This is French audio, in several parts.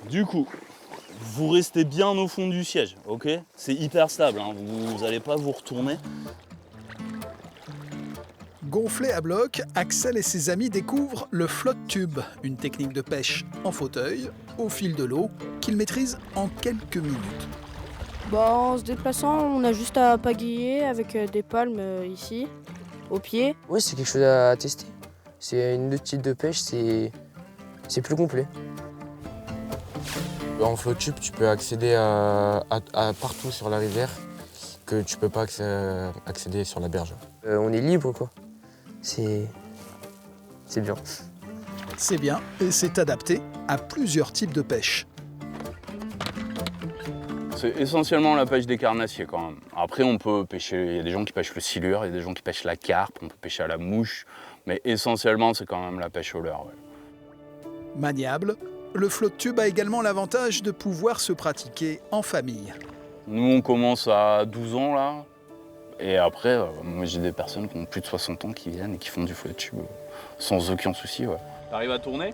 Du coup, vous restez bien au fond du siège, ok? C'est hyper stable, hein, vous n'allez pas vous retourner. Gonflé à bloc, Axel et ses amis découvrent le flotte tube, une technique de pêche en fauteuil, au fil de l'eau, qu'ils maîtrisent en quelques minutes. Bah, en se déplaçant, on a juste à pagayer avec des palmes ici, au pied. Oui, c'est quelque chose à tester. C'est une autre type de pêche, c'est plus complet. En flotte tube, tu peux accéder à partout sur la rivière que tu peux pas accéder sur la berge. On est libre, quoi. C'est bien. C'est bien et c'est adapté à plusieurs types de pêche. C'est essentiellement la pêche des carnassiers quand même. Après, on peut pêcher, il y a des gens qui pêchent le silure, il y a des gens qui pêchent la carpe, on peut pêcher à la mouche, mais essentiellement, c'est quand même la pêche au leurre. Ouais. Maniable, le flotte tube a également l'avantage de pouvoir se pratiquer en famille. Nous, on commence à 12 ans là, et après, moi j'ai des personnes qui ont plus de 60 ans qui viennent et qui font du flotte tube sans aucun souci. Ouais. T'arrives à tourner?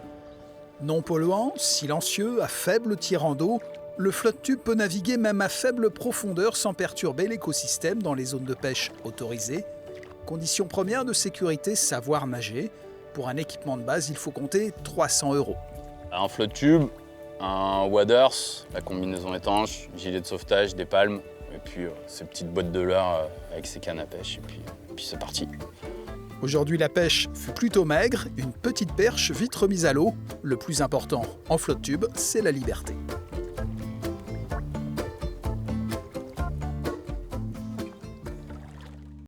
Non polluant, silencieux, à faible tirant d'eau, le flotte tube peut naviguer même à faible profondeur sans perturber l'écosystème dans les zones de pêche autorisées. Condition première de sécurité, savoir nager. Pour un équipement de base, il faut compter 300 €. Un flotte tube, un waders, la combinaison étanche, gilet de sauvetage, des palmes, et puis ces petites boîtes de leurre avec ses cannes à pêche, et puis c'est parti. Aujourd'hui, la pêche fut plutôt maigre, une petite perche vite remise à l'eau. Le plus important en flotte tube, c'est la liberté.